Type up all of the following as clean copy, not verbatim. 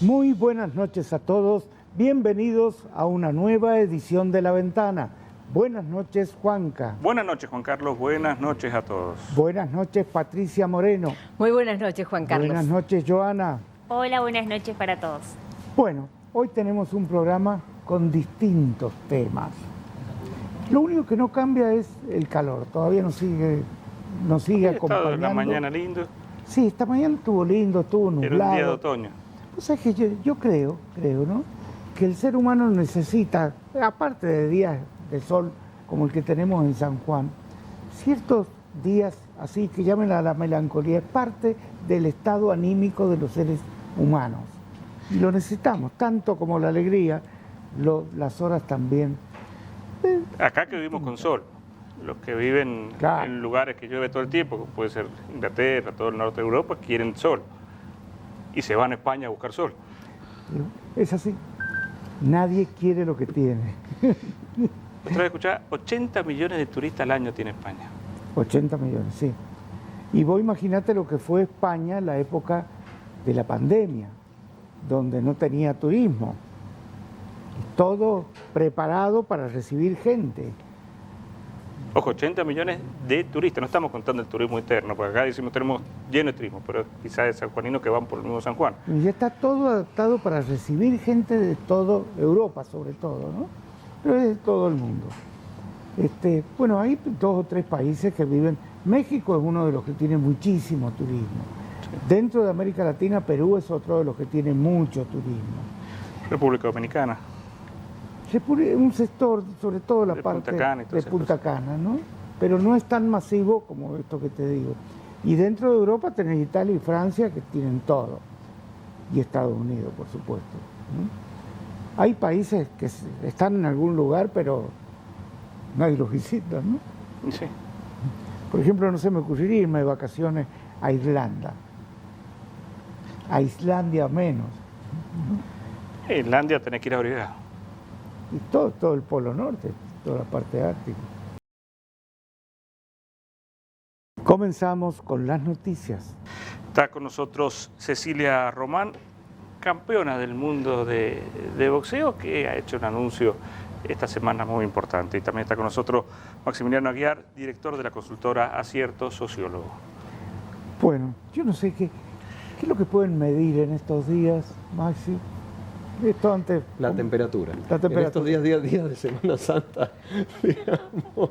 Muy buenas noches a todos, bienvenidos a una nueva edición de La Ventana. Buenas noches, Juanca. Buenas noches, Juan Carlos, buenas noches a todos. Buenas noches, Patricia Moreno. Muy buenas noches, Juan Carlos. Buenas noches, Joana. Hola, buenas noches para todos. Bueno, hoy tenemos un programa con distintos temas. Lo único que no cambia es el calor, todavía nos sigue acompañando. Estado la mañana lindo. Sí, esta mañana estuvo lindo, estuvo nublado. Era un día de otoño. O sea que yo creo, ¿no? Que el ser humano necesita, aparte de días de sol como el que tenemos en San Juan, ciertos días así que llamen a la melancolía, es parte del estado anímico de los seres humanos. Y lo necesitamos, tanto como la alegría, las horas también. Acá que vivimos con sol, los que viven Claro. en lugares que llueve todo el tiempo, como puede ser Inglaterra, todo el norte de Europa, quieren sol. Y se van a España a buscar sol. Es así. Nadie quiere lo que tiene. Otra vez escuchaba, 80 millones de turistas al año tiene España. 80 millones, sí. Y vos imaginate lo que fue España en la época de la pandemia, donde no tenía turismo. Todo preparado para recibir gente. Ojo, 80 millones de turistas, no estamos contando el turismo interno, porque acá decimos tenemos lleno de turismo, pero quizás es sanjuaninos que van por el mismo San Juan. Y ya está todo adaptado para recibir gente de toda Europa, sobre todo, ¿no? Pero es de todo el mundo. Bueno, hay 2 o 3 países que viven. México es uno de los que tiene muchísimo turismo. Dentro de América Latina, Perú es otro de los que tiene mucho turismo. República Dominicana. Un sector, sobre todo la De parte Punta Cana y de todas esas Punta Cana, ¿no? Pero no es tan masivo como esto que te digo. Y dentro de Europa tenés Italia y Francia que tienen todo. Y Estados Unidos, por supuesto, ¿no? Hay países que están en algún lugar, pero nadie los visita, ¿no? Sí. Por ejemplo, no se me ocurriría irme de vacaciones a Irlanda. A Islandia menos. En Islandia tenés que ir abrigado. Y todo el Polo Norte, toda la parte ártica. Comenzamos con las noticias. Está con nosotros Cecilia Román, campeona del mundo de boxeo, que ha hecho un anuncio esta semana muy importante. Y también está con nosotros Maximiliano Aguiar, director de la consultora Acierto, sociólogo. Bueno, yo no sé qué es lo que pueden medir en estos días, Maxi. Esto antes. La temperatura. La temperatura. En estos días de Semana Santa, digamos,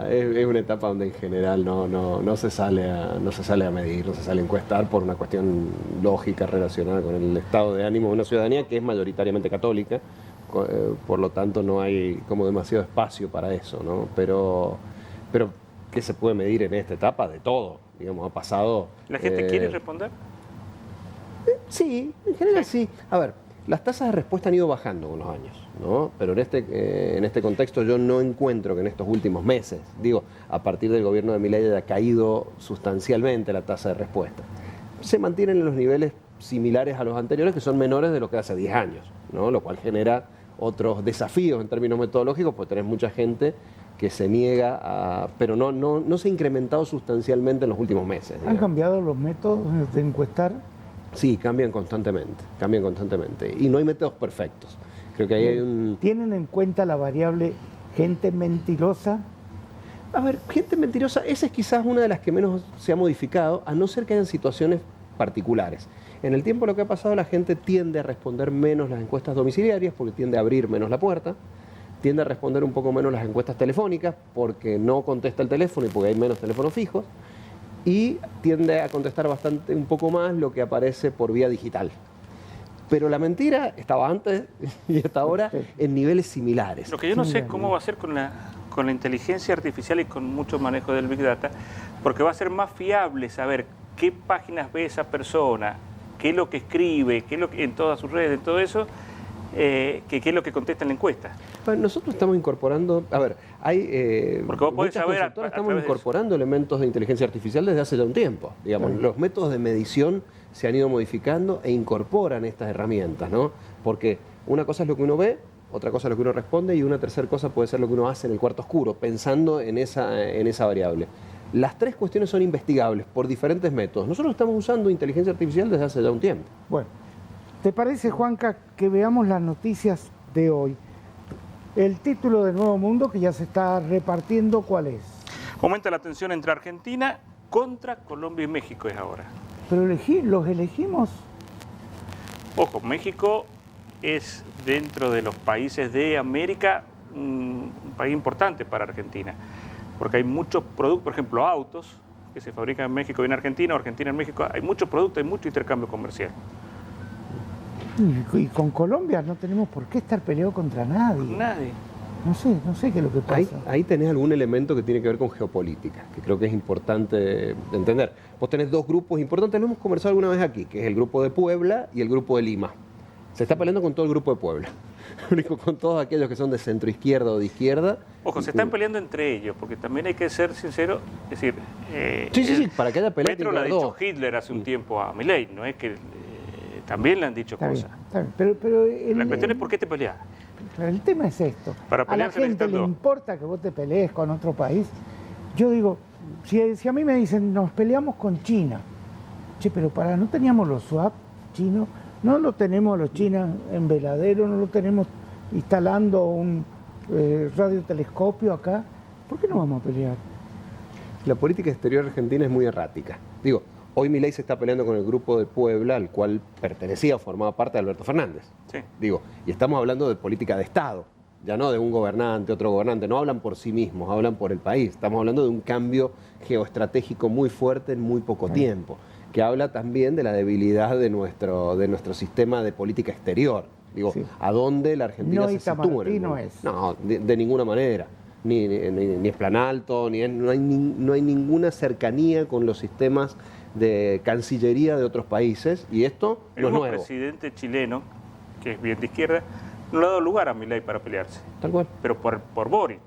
es una etapa donde en general no se sale a medir, no se sale a encuestar por una cuestión lógica relacionada con el estado de ánimo de una ciudadanía que es mayoritariamente católica, por lo tanto no hay como demasiado espacio para eso, ¿no? Pero ¿qué se puede medir en esta etapa? De todo, digamos, ha pasado. ¿La gente quiere responder? Sí, en general sí. A ver, las tasas de respuesta han ido bajando con los años, ¿no? Pero en este contexto yo no encuentro que en estos últimos meses, digo, a partir del gobierno de Milei haya caído sustancialmente la tasa de respuesta. Se mantienen en los niveles similares a los anteriores, que son menores de lo que hace 10 años, ¿no? Lo cual genera otros desafíos en términos metodológicos, pues tenés mucha gente que se niega pero no se ha incrementado sustancialmente en los últimos meses. ¿Han cambiado los métodos de encuestar? Sí, cambian constantemente. Y no hay métodos perfectos. Creo que ahí hay un... ¿Tienen en cuenta la variable gente mentirosa? A ver, gente mentirosa, esa es quizás una de las que menos se ha modificado, a no ser que hayan situaciones particulares. En el tiempo lo que ha pasado, la gente tiende a responder menos las encuestas domiciliarias porque tiende a abrir menos la puerta, tiende a responder un poco menos las encuestas telefónicas porque no contesta el teléfono y porque hay menos teléfonos fijos, y tiende a contestar un poco más lo que aparece por vía digital. Pero la mentira estaba antes y está ahora en niveles similares. Lo que yo no sé es cómo va a ser con la inteligencia artificial y con mucho manejo del Big Data, porque va a ser más fiable saber qué páginas ve esa persona, qué es lo que escribe, qué es lo que, en todas sus redes, todo eso, que qué es lo que contesta en la encuesta. Bueno, nosotros estamos incorporando, a ver, hay porque vos podés muchas saber consultoras estamos incorporando elementos de inteligencia artificial desde hace ya un tiempo. Digamos, los métodos de medición se han ido modificando e incorporan estas herramientas, ¿no? Porque una cosa es lo que uno ve, otra cosa es lo que uno responde y una tercera cosa puede ser lo que uno hace en el cuarto oscuro, pensando en esa variable. Las 3 cuestiones son investigables por diferentes métodos. Nosotros estamos usando inteligencia artificial desde hace ya un tiempo. Bueno, ¿Te parece, Juanca, que veamos las noticias de hoy? El título de Nuevo Mundo que ya se está repartiendo, ¿cuál es? Aumenta la tensión entre Argentina contra Colombia y México es ahora. Pero los elegimos. Ojo, México es dentro de los países de América un país importante para Argentina, porque hay muchos productos, por ejemplo, autos que se fabrican en México y en Argentina, o Argentina en México, hay muchos productos, hay mucho intercambio comercial. Y con Colombia no tenemos por qué estar peleados contra nadie. Nadie. No sé qué es lo que pasa. Ahí tenés algún elemento que tiene que ver con geopolítica, que creo que es importante entender. Vos tenés dos grupos importantes, lo hemos conversado alguna vez aquí, que es el grupo de Puebla y el grupo de Lima. Se está peleando con todo el grupo de Puebla, con todos aquellos que son de centro izquierda o de izquierda. Ojo, se están peleando entre ellos, porque también hay que ser sincero, es decir, sí, para que haya pelea. Petro le ha dicho Hitler hace un tiempo a Milei, no es que también le han dicho cosas. Está bien, pero la cuestión es por qué te peleas. El tema es esto. Para a la gente le importa que vos te pelees con otro país. Yo digo, si a mí me dicen, nos peleamos con China, pero no teníamos los swap chinos, no lo tenemos los chinos en veladero, no lo tenemos instalando un radiotelescopio acá, ¿por qué no vamos a pelear? La política exterior argentina es muy errática. Digo, hoy Milei se está peleando con el grupo de Puebla, al cual pertenecía o formaba parte de Alberto Fernández. Sí. Digo, y estamos hablando de política de Estado, ya no de un gobernante, otro gobernante, no hablan por sí mismos, hablan por el país. Estamos hablando de un cambio geoestratégico muy fuerte en muy poco tiempo, que habla también de la debilidad de nuestro sistema de política exterior. Digo, ¿a dónde la Argentina se sitúa? No, de ninguna manera. Ni es plan alto, no hay ninguna cercanía con los sistemas de cancillería de otros países, y esto no es nuevo. El presidente chileno, que es bien de izquierda, no le ha dado lugar a Milei para pelearse. Tal cual. Pero por Boris,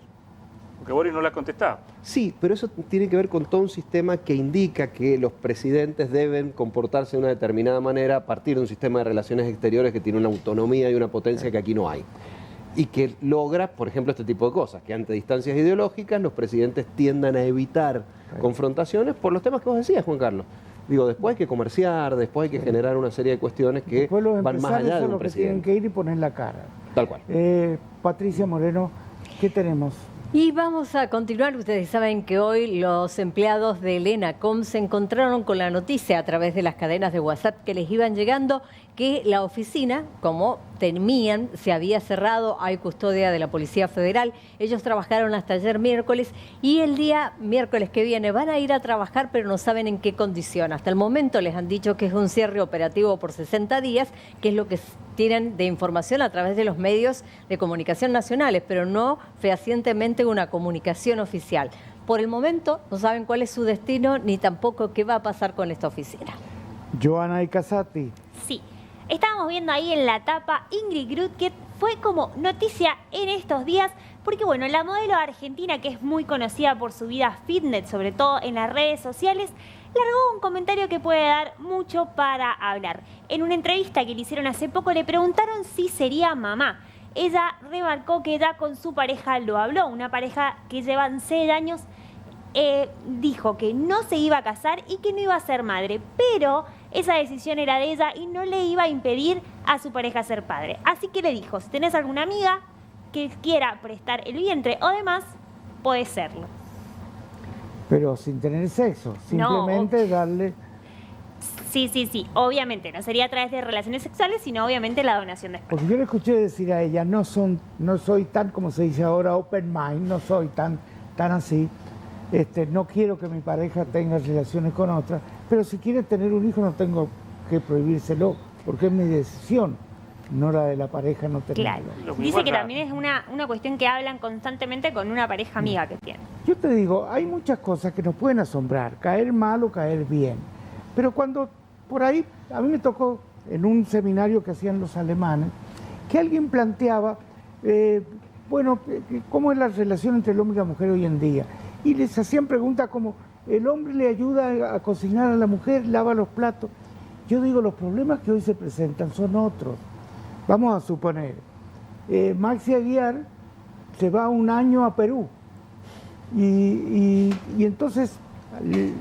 porque Boris no le ha contestado. Sí, pero eso tiene que ver con todo un sistema que indica que los presidentes deben comportarse de una determinada manera a partir de un sistema de relaciones exteriores que tiene una autonomía y una potencia que aquí no hay. Y que logra, por ejemplo, este tipo de cosas, que ante distancias ideológicas los presidentes tiendan a evitar confrontaciones por los temas que vos decías, Juan Carlos. Digo, después hay que comerciar, después hay que generar una serie de cuestiones que van más allá de un presidente. Tienen que ir y poner la cara. Tal cual. Patricia Moreno, ¿qué tenemos? Y vamos a continuar. Ustedes saben que hoy los empleados del ENACOM se encontraron con la noticia a través de las cadenas de WhatsApp que les iban llegando que la oficina, como temían, se había cerrado, hay custodia de la Policía Federal. Ellos trabajaron hasta ayer miércoles y el día miércoles que viene van a ir a trabajar, pero no saben en qué condición. Hasta el momento les han dicho que es un cierre operativo por 60 días, que es lo que tienen de información a través de los medios de comunicación nacionales, pero no fehacientemente una comunicación oficial. Por el momento no saben cuál es su destino ni tampoco qué va a pasar con esta oficina. Joana Icazati. Sí, estábamos viendo ahí en la tapa Ingrid Groth, que fue como noticia en estos días, porque bueno, la modelo argentina, que es muy conocida por su vida fitness, sobre todo en las redes sociales, largó un comentario que puede dar mucho para hablar. En una entrevista que le hicieron hace poco le preguntaron si sería mamá. Ella remarcó que ya con su pareja lo habló, una pareja que llevan 6 años. Dijo que no se iba a casar y que no iba a ser madre, pero esa decisión era de ella y no le iba a impedir a su pareja ser padre. Así que le dijo, si tenés alguna amiga que quiera prestar el vientre o demás, podés serlo. Pero sin tener sexo, simplemente darle... Sí, obviamente, no sería a través de relaciones sexuales, sino obviamente la donación de esperma. Porque yo le escuché decir a ella, no soy tan, como se dice ahora, open mind, no soy tan así. No quiero que mi pareja tenga relaciones con otra, pero si quiere tener un hijo no tengo que prohibírselo, porque es mi decisión, no la de la pareja no tenerlo. Claro. Dice que también es una cuestión que hablan constantemente con una pareja amiga que tiene. Yo te digo, hay muchas cosas que nos pueden asombrar, caer mal o caer bien, pero cuando por ahí, a mí me tocó en un seminario que hacían los alemanes, que alguien planteaba, cómo es la relación entre el hombre y la mujer hoy en día. Y les hacían preguntas como, ¿el hombre le ayuda a cocinar a la mujer, lava los platos? Yo digo, los problemas que hoy se presentan son otros. Vamos a suponer, Maxi Aguiar se va un año a Perú y entonces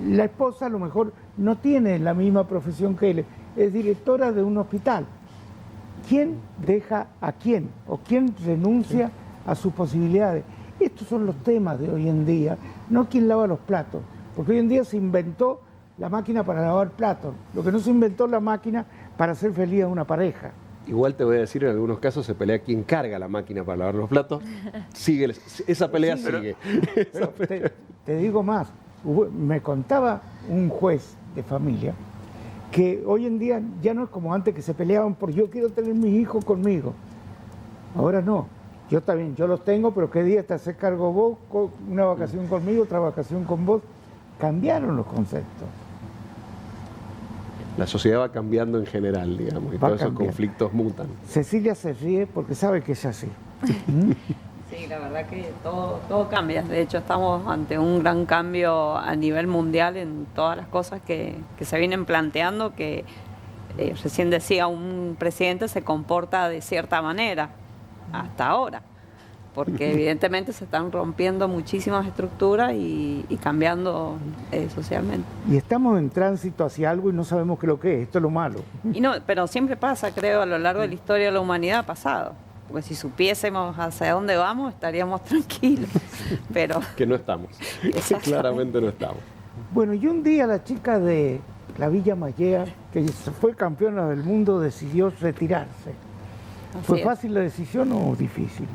la esposa a lo mejor no tiene la misma profesión que él, es directora de un hospital. ¿Quién deja a quién? ¿O quién renuncia a sus posibilidades? Estos son los temas de hoy en día, no quién lava los platos. Porque hoy en día se inventó la máquina para lavar platos. Lo que no se inventó la máquina para hacer feliz a una pareja. Igual te voy a decir, en algunos casos se pelea quién carga la máquina para lavar los platos. Sigue, esa pelea Sí, sigue. Pero te digo más, me contaba un juez de familia que hoy en día ya no es como antes, que se peleaban por yo quiero tener mis hijos conmigo. Ahora no, yo también, yo los tengo, pero qué día te haces cargo vos, una vacación conmigo, otra vacación con vos. Cambiaron los conceptos. La sociedad va cambiando en general, digamos, y Va todos esos cambiando. conflictos mutan. Cecilia se ríe porque sabe que es así. ¿Mm? Sí, la verdad que todo cambia. De hecho, estamos ante un gran cambio a nivel mundial en todas las cosas que se vienen planteando, que recién decía, un presidente se comporta de cierta manera hasta ahora, porque evidentemente se están rompiendo muchísimas estructuras y cambiando socialmente. Y estamos en tránsito hacia algo y no sabemos qué es lo que es. Esto es lo malo. Y no, pero siempre pasa, creo, a lo largo de la historia de la humanidad ha pasado. Porque si supiésemos hacia dónde vamos, estaríamos tranquilos. Pero Que no estamos. Claramente no estamos. Bueno, y un día la chica de la Villa Mallea, que fue campeona del mundo, decidió retirarse. así ¿Fue es. fácil la decisión o difícil?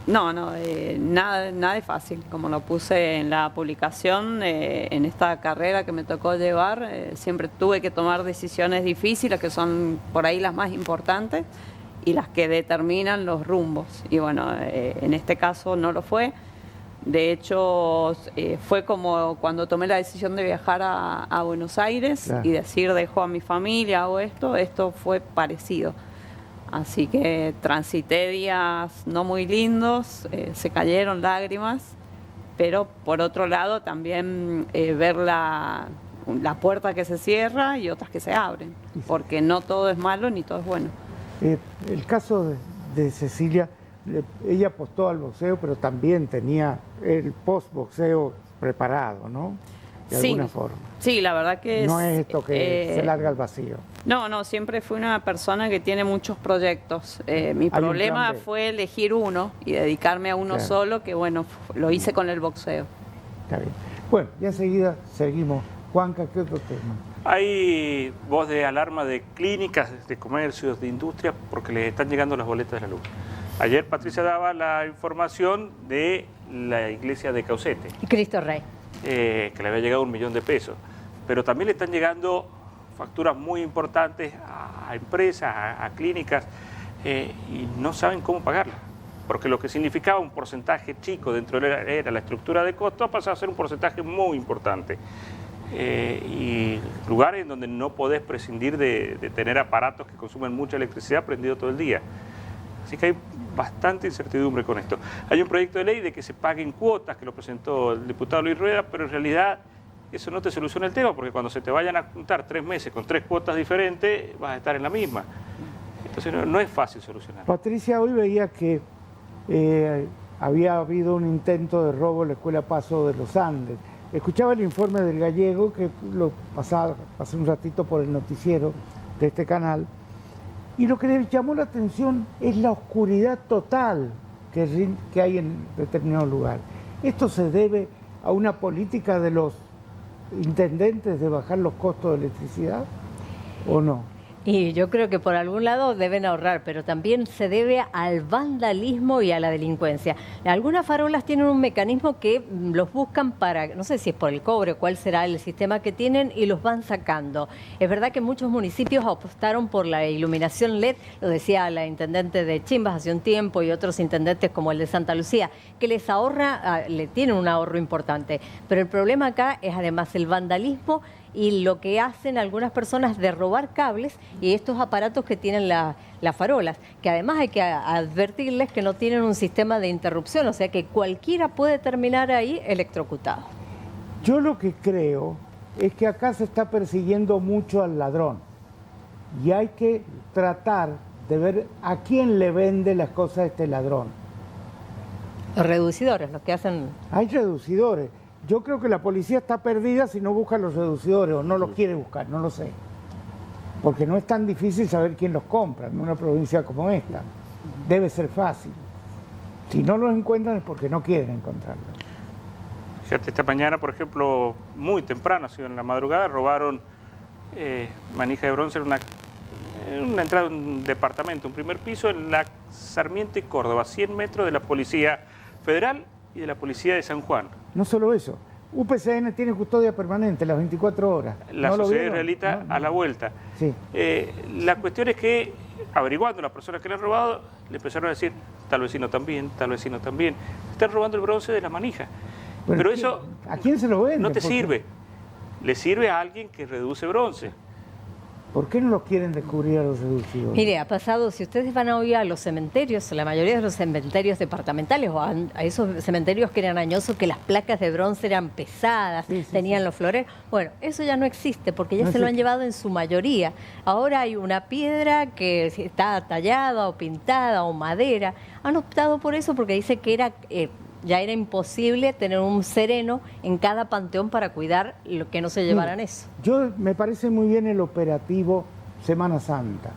Nada de fácil. Como lo puse en la publicación, en esta carrera que me tocó llevar, siempre tuve que tomar decisiones difíciles, que son por ahí las más importantes y las que determinan los rumbos. Y bueno, en este caso no lo fue. De hecho, fue como cuando tomé la decisión de viajar a Buenos Aires, Claro. y decir, dejo a mi familia, hago esto fue parecido. Así que transité días no muy lindos, se cayeron lágrimas, pero por otro lado también ver la puerta que se cierra y otras que se abren, porque no todo es malo ni todo es bueno. El caso de Cecilia, ella apostó al boxeo, pero también tenía el post-boxeo preparado, ¿no? De alguna forma. Sí, la verdad que No es esto que se larga al vacío. No, siempre fui una persona que tiene muchos proyectos. Mi Hay un problema plan B. fue elegir uno y dedicarme a uno Claro. solo, que bueno, lo hice con el boxeo. Está bien. Bueno, y enseguida seguimos. Juanca, ¿qué otro tema? Hay voz de alarma de clínicas, de comercios, de industria, porque les están llegando las boletas de la luz. Ayer Patricia daba la información de la iglesia de Caucete, Y Cristo Rey. que le había llegado 1 millón de pesos. Pero también le están llegando facturas muy importantes a empresas, a clínicas, y no saben cómo pagarlas. Porque lo que significaba un porcentaje chico dentro de la estructura de costo ha pasado a ser un porcentaje muy importante. Y lugares en donde no podés prescindir de tener aparatos que consumen mucha electricidad prendido todo el día. Así que hay bastante incertidumbre con esto. Hay un proyecto de ley de que se paguen cuotas, que lo presentó el diputado Luis Rueda, pero en realidad eso no te soluciona el tema, porque cuando se te vayan a juntar 3 meses con 3 cuotas diferentes, vas a estar en la misma. Entonces no es fácil solucionar. Patricia, hoy veía que había habido un intento de robo en la Escuela Paso de los Andes. Escuchaba el informe del Gallego, que lo pasaba hace un ratito por el noticiero de este canal, y lo que le llamó la atención es la oscuridad total que hay en determinado lugar. ¿Esto se debe a una política de los intendentes de bajar los costos de electricidad o no? Y yo creo que por algún lado deben ahorrar, pero también se debe al vandalismo y a la delincuencia. Algunas farolas tienen un mecanismo que los buscan para, no sé si es por el cobre o cuál será el sistema que tienen, y los van sacando. Es verdad que muchos municipios apostaron por la iluminación LED, lo decía la intendente de Chimbas hace un tiempo y otros intendentes como el de Santa Lucía, que les ahorra, le tienen un ahorro importante. Pero el problema acá es además el vandalismo y lo que hacen algunas personas de robar cables y estos aparatos que tienen las farolas, que además hay que advertirles que no tienen un sistema de interrupción, o sea que cualquiera puede terminar ahí electrocutado. Yo lo que creo es que acá se está persiguiendo mucho al ladrón y hay que tratar de ver a quién le vende las cosas a este ladrón. Los reducidores, los que hacen... Hay reducidores. Yo creo que la policía está perdida si no busca los reducidores o no los quiere buscar, no lo sé. porque no es tan difícil saber quién los compra en una provincia como esta. Debe ser fácil. Si no los encuentran es porque no quieren encontrarlos. Fíjate, esta mañana, por ejemplo, muy temprano, ha sido en la madrugada, robaron manija de bronce en una entrada de un departamento, un primer piso, en la Sarmiento y Córdoba, 100 metros de la Policía Federal y de la Policía de San Juan. No solo eso, UPCN tiene custodia permanente las 24 horas. La ¿No lo Sociedad vieron? Israelita No. a la vuelta. Sí. La cuestión es que, averiguando a las personas que le han robado, le empezaron a decir, tal vecino también, tal vecino también. Están robando el bronce de la manija. Pero eso ¿a quién se lo vende? no te Porque- sirve. Le sirve a alguien que reduce bronce. ¿Por qué no los quieren descubrir a los reducidos? Mire, ha pasado, si ustedes van hoy a los cementerios, la mayoría de los cementerios departamentales o a esos cementerios que eran añosos, que las placas de bronce eran pesadas, Sí, sí, tenían sí. los floreros, bueno, eso ya no existe porque ya No se lo han existe. llevado en su mayoría. Ahora hay una piedra que está tallada o pintada o madera. Han optado por eso porque dice que ya era imposible tener un sereno en cada panteón para cuidar lo que no se llevaran eso. Me parece muy bien el operativo Semana Santa,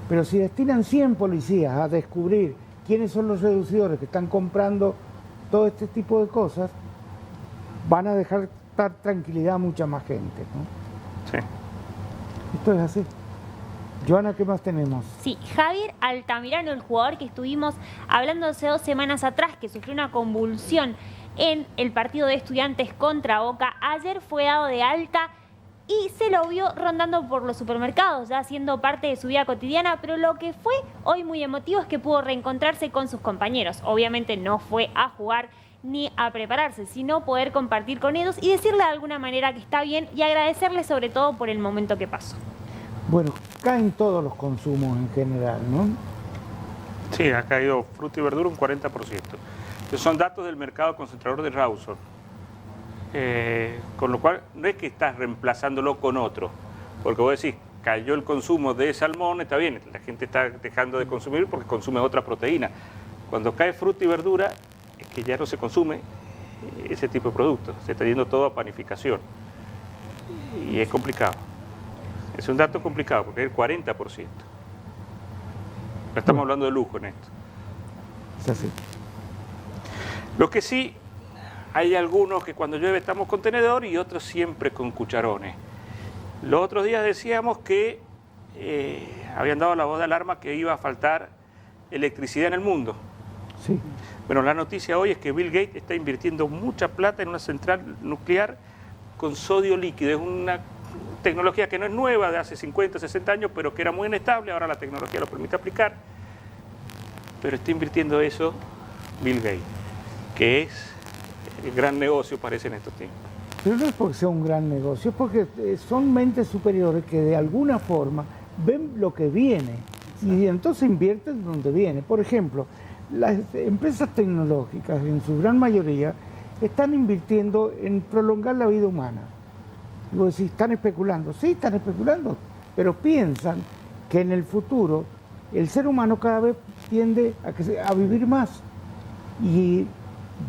pero si destinan 100 policías a descubrir quiénes son los reducidores que están comprando todo este tipo de cosas, van a dejar dar tranquilidad a mucha más gente, ¿no? Sí. Esto es así. Joana, ¿qué más tenemos? Sí, Javier Altamirano, el jugador que estuvimos hablando hace 2 semanas atrás, que sufrió una convulsión en el partido de Estudiantes contra Boca, ayer fue dado de alta y se lo vio rondando por los supermercados, ya siendo parte de su vida cotidiana, pero lo que fue hoy muy emotivo es que pudo reencontrarse con sus compañeros. Obviamente no fue a jugar ni a prepararse, sino poder compartir con ellos y decirle de alguna manera que está bien y agradecerle sobre todo por el momento que pasó. Bueno, caen todos los consumos en general, ¿no? Sí, ha caído fruta y verdura un 40%. Estos son datos del mercado concentrador de Rawson. Con lo cual, no es que estás reemplazándolo con otro, porque vos decís, cayó el consumo de salmón, está bien, la gente está dejando de consumir porque consume otra proteína. Cuando cae fruta y verdura, es que ya no se consume ese tipo de productos, se está yendo todo a panificación. Y es complicado. Es un dato complicado porque es el 40%. No estamos hablando de lujo en esto. Es así. Lo que sí, hay algunos que cuando llueve estamos con tenedor y otros siempre con cucharones. Los otros días decíamos que habían dado la voz de alarma que iba a faltar electricidad en el mundo. Sí. Bueno, la noticia hoy es que Bill Gates está invirtiendo mucha plata en una central nuclear con sodio líquido. Es una tecnología que no es nueva, de hace 50, 60 años, pero que era muy inestable. Ahora la tecnología lo permite aplicar. Pero está invirtiendo eso Bill Gates, que es el gran negocio, parece, en estos tiempos. Pero no es porque sea un gran negocio, es porque son mentes superiores que de alguna forma ven lo que viene y entonces invierten donde viene. Por ejemplo, las empresas tecnológicas en su gran mayoría están invirtiendo en prolongar la vida humana. Luego decís, están especulando. Sí, están especulando, pero piensan que en el futuro el ser humano cada vez tiende a vivir más y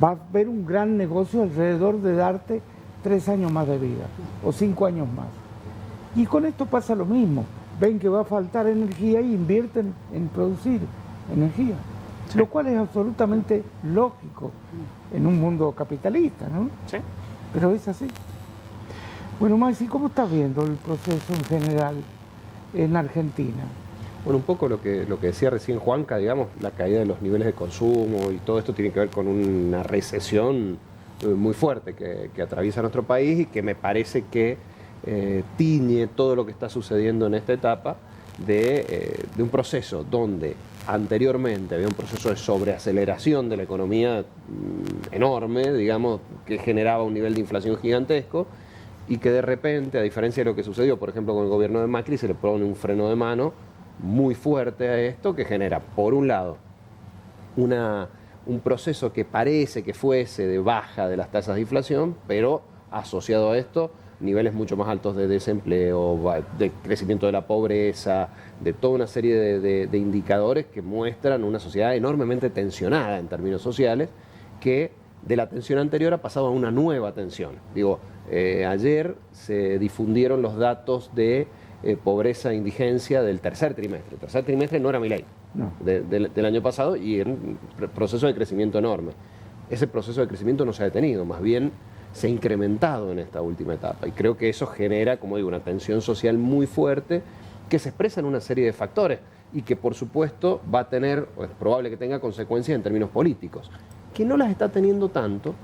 va a haber un gran negocio alrededor de darte 3 años más de vida o 5 años más. Y con esto pasa lo mismo. Ven que va a faltar energía y invierten en producir energía. Sí. Lo cual es absolutamente lógico en un mundo capitalista, ¿no? ¿Sí? Pero es así. Bueno, Maxi, ¿cómo estás viendo el proceso en general en Argentina? Bueno, un poco lo que decía recién Juanca, digamos, la caída de los niveles de consumo y todo esto tiene que ver con una recesión muy fuerte que atraviesa nuestro país y que me parece que tiñe todo lo que está sucediendo en esta etapa de un proceso donde anteriormente había un proceso de sobreaceleración de la economía enorme, digamos, que generaba un nivel de inflación gigantesco y que de repente, a diferencia de lo que sucedió, por ejemplo, con el gobierno de Macri, se le pone un freno de mano muy fuerte a esto que genera, por un lado, un proceso que parece que fuese de baja de las tasas de inflación, pero asociado a esto, niveles mucho más altos de desempleo, de crecimiento de la pobreza, de toda una serie de indicadores que muestran una sociedad enormemente tensionada en términos sociales, que de la tensión anterior ha pasado a una nueva tensión. Digo, ayer se difundieron los datos de pobreza e indigencia del tercer trimestre. El tercer trimestre no era Milei, No. del año pasado, y era un proceso de crecimiento enorme. Ese proceso de crecimiento no se ha detenido, más bien se ha incrementado en esta última etapa. Y creo que eso genera, como digo, una tensión social muy fuerte que se expresa en una serie de factores y que, por supuesto, va a tener, o es probable que tenga consecuencias en términos políticos, que no las está teniendo tanto,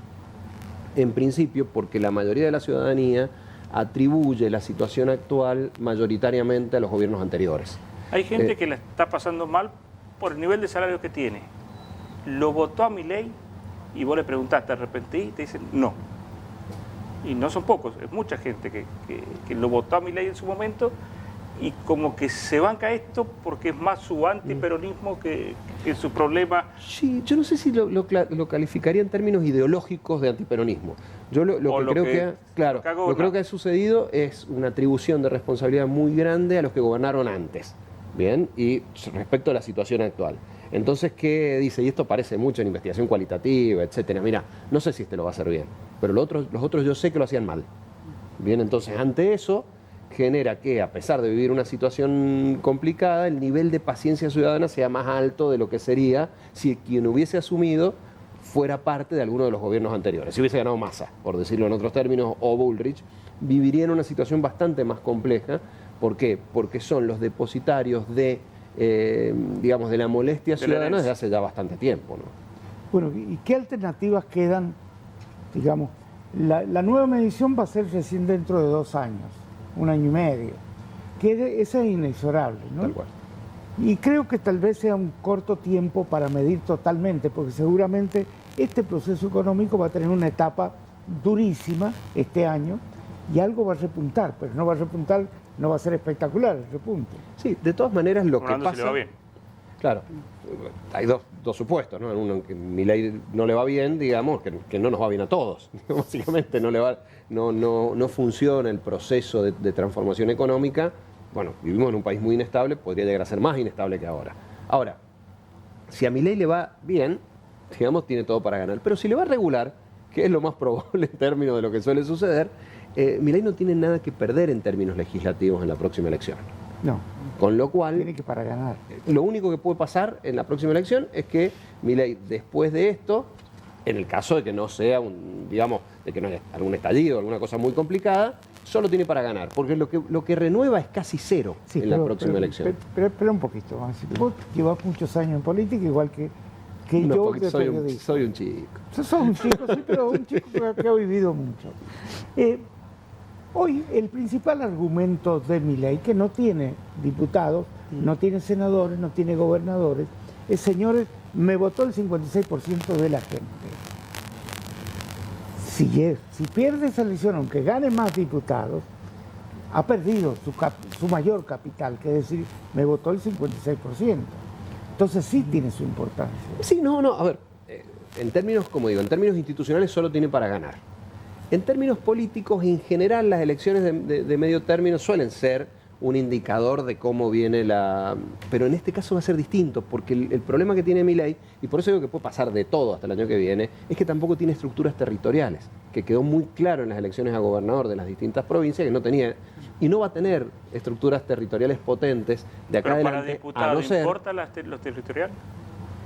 en principio, porque la mayoría de la ciudadanía atribuye la situación actual mayoritariamente a los gobiernos anteriores. Hay gente que la está pasando mal por el nivel de salario que tiene. Lo votó a Milei y vos le preguntás, ¿te arrepentís? Y te dicen no. Y no son pocos, es mucha gente que lo votó a Milei en su momento y como que se banca esto porque es más su antiperonismo que su problema. Sí, yo no sé si lo calificaría en términos ideológicos de antiperonismo. Yo lo que creo que ha sucedido es una atribución de responsabilidad muy grande a los que gobernaron antes, ¿bien? Y respecto a la situación actual. Entonces, ¿qué dice? Y esto parece mucho en investigación cualitativa, etcétera. Mira, no sé si este lo va a hacer bien, pero los otros yo sé que lo hacían mal. Bien, entonces, ante eso, genera que, a pesar de vivir una situación complicada, el nivel de paciencia ciudadana sea más alto de lo que sería si quien hubiese asumido fuera parte de alguno de los gobiernos anteriores. Si hubiese ganado Massa, por decirlo en otros términos, o Bullrich, viviría en una situación bastante más compleja. ¿Por qué? Porque son los depositarios de digamos, de la molestia ciudadana desde hace ya bastante tiempo, ¿no? Bueno, ¿y qué alternativas quedan? Digamos, la nueva medición va a ser recién dentro de 2 años, 1 año y medio, que esa es inexorable, ¿no? Tal cual. Y creo que tal vez sea un corto tiempo para medir totalmente, porque seguramente este proceso económico va a tener una etapa durísima este año y algo va a repuntar, pero no va a repuntar, no va a ser espectacular el repunte. Sí, de todas maneras lo que Fernando, pasa... si le va bien. Claro, hay dos supuestos, ¿no? Uno que Milei no le va bien, digamos, que no nos va bien a todos. Básicamente no funciona el proceso de transformación económica. Bueno, vivimos en un país muy inestable, podría llegar a ser más inestable que ahora. Ahora, si a Milei le va bien, digamos, tiene todo para ganar. Pero si le va regular, que es lo más probable en términos de lo que suele suceder, Milei no tiene nada que perder en términos legislativos en la próxima elección. No. Con lo cual, Tiene que para ganar. Lo único que puede pasar en la próxima elección es que Milei, después de esto, en el caso de que no sea digamos, de que no haya algún estallido, alguna cosa muy complicada, solo tiene para ganar, porque lo que renueva es casi cero en la próxima elección. Pero espera un poquito, vos llevas muchos años en política, igual que No, yo porque de periodista. soy un chico. Sos un chico, sí, pero un chico que ha vivido mucho. Hoy el principal argumento de Milei, que no tiene diputados, no tiene senadores, no tiene gobernadores, es, señores, me votó el 56% de la gente. Si pierde esa elección, aunque gane más diputados, ha perdido su mayor capital, que es decir, me votó el 56%. Entonces sí tiene su importancia. Sí, a ver, en términos, como digo, en términos institucionales solo tiene para ganar. En términos políticos, en general, las elecciones de medio término suelen ser un indicador de cómo viene la... Pero en este caso va a ser distinto, porque el problema que tiene Milei, y por eso digo que puede pasar de todo hasta el año que viene, es que tampoco tiene estructuras territoriales, que quedó muy claro en las elecciones a gobernador de las distintas provincias, que no tenía, y no va a tener estructuras territoriales potentes de acá Pero adelante, para diputado, a no ser... ¿importa los territoriales?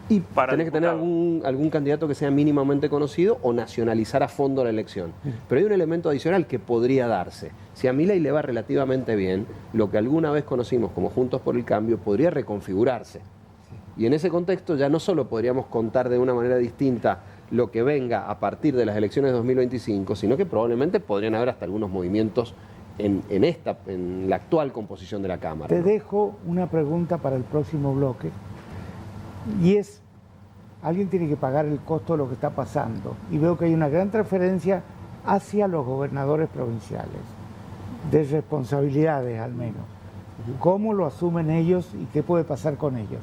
Y para tenés que tener diputado. algún candidato que sea mínimamente conocido o nacionalizar a fondo la elección. Pero hay un elemento adicional que podría darse. Si a Milei le va relativamente bien, lo que alguna vez conocimos como Juntos por el Cambio podría reconfigurarse. Y en ese contexto ya no solo podríamos contar de una manera distinta lo que venga a partir de las elecciones de 2025, sino que probablemente podrían haber hasta algunos movimientos en la actual composición de la Cámara. Te dejo una pregunta para el próximo bloque. Y es, alguien tiene que pagar el costo de lo que está pasando. Y veo que hay una gran transferencia hacia los gobernadores provinciales, de responsabilidades al menos. ¿Cómo lo asumen ellos y qué puede pasar con ellos?